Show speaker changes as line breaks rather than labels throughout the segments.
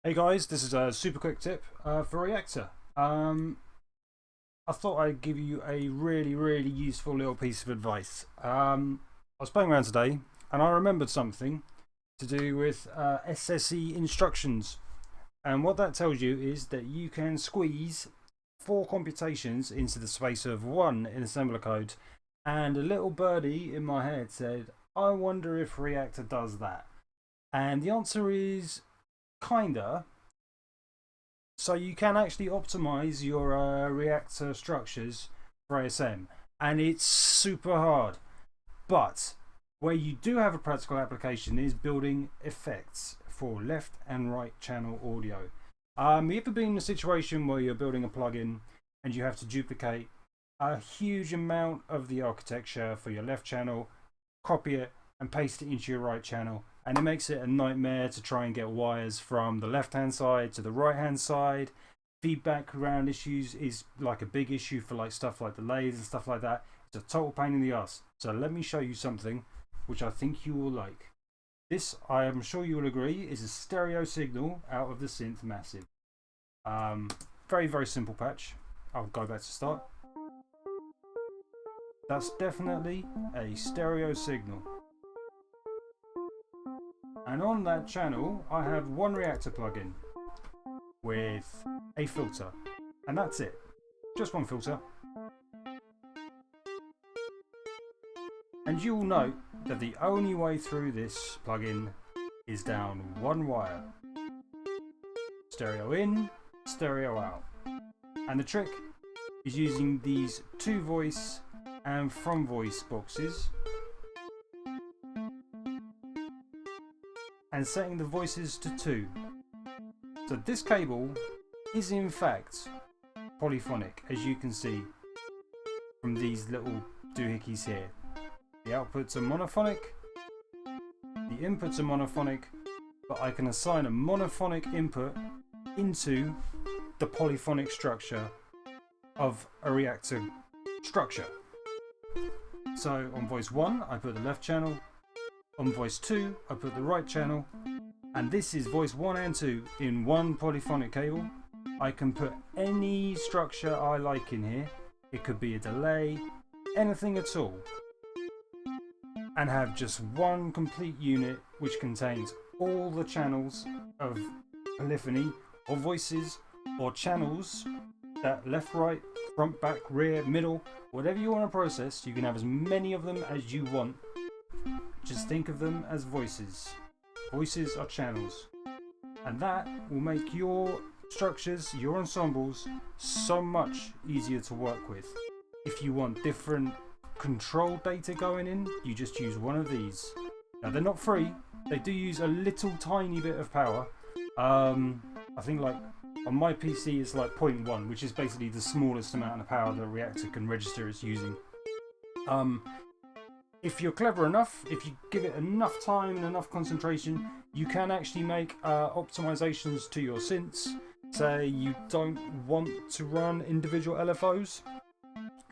Hey guys, this is a super quick tip for Reactor. I thought I'd give you a really useful little piece of advice. I was playing around today and I remembered something to do with SSE instructions. And what that tells you is that you can squeeze 4 computations into the space of 1 in assembler code. And a little birdie in my head said, I wonder if Reactor does that. And the answer is kinda. So you can actually optimize your reactor structures for ASM, and it's super hard. But where you do have a practical application is building effects for left and right channel audio. You ever been in a situation where you're building a plugin and you have to duplicate a huge amount of the architecture for your left channel, copy it and paste it into your right channel, and it makes it a nightmare to try and get wires from the left hand side to the right hand side. Feedback around issues is like a big issue for like stuff like delays and stuff like that. It's a total pain in the ass. So let me show you something which I think you will like. This, I am sure you will agree, is a stereo signal out of the synth massive. Very simple patch. I'll go back to start. That's definitely a stereo signal. And on that channel, I have one Reactor plugin with a filter, and that's it. Just one filter. And you will note that the only way through this plugin is down one wire. Stereo in, stereo out. And the trick is using these 2 voice and from voice boxes and setting the voices to 2. So this cable is in fact polyphonic, as you can see from these little doohickeys here. The outputs are monophonic, the inputs are monophonic, but I can assign a monophonic input into the polyphonic structure of a Reactor structure. So on voice 1 I put the left channel, on voice 2 I put the right channel, and this is voice 1 and 2 in one polyphonic cable. I can put any structure I like in here. It could be a delay, anything at all, and have just one complete unit which contains all the channels of polyphony or voices or channels that left, right, front, back, rear, middle, whatever you want to process. You can have as many of them as you want. Just think of them as voices. Voices are channels. And that will make your structures, your ensembles, so much easier to work with. If you want different control data going in, you just use one of these. Now they're not free. They do use a little tiny bit of power. I think like on my PC it's like 0.1, which is basically the smallest amount of power that Reactor can register it's using. If you're clever enough, if you give it enough time and enough concentration, you can actually make optimizations to your synths. Say you don't want to run individual LFOs.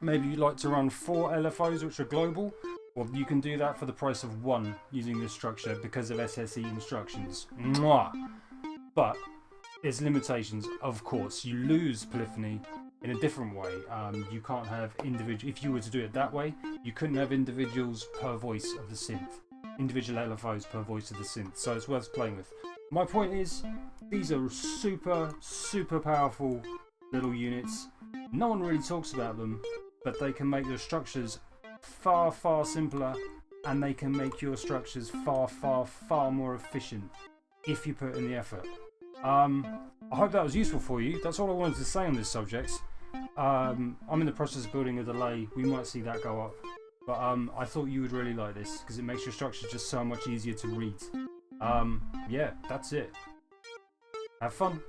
Maybe you'd like to run 4 LFOs which are global. Well, you can do that for the price of 1 using this structure because of SSE instructions. Mwah! But there's limitations, of course. You lose polyphony in a different way. You can't have individual. If you were to do it that way, you couldn't have individuals per voice of the synth, individual LFOs per voice of the synth. So it's worth playing with. My point is, these are super powerful little units. No one really talks about them, but they can make your structures far simpler, and they can make your structures far more efficient if you put in the effort. I hope that was useful for you. That's all I wanted to say on this subject. I'm in the process of building a delay. We might see that go up. But I thought you would really like this because it makes your structure just so much easier to read. Yeah, that's it. Have fun.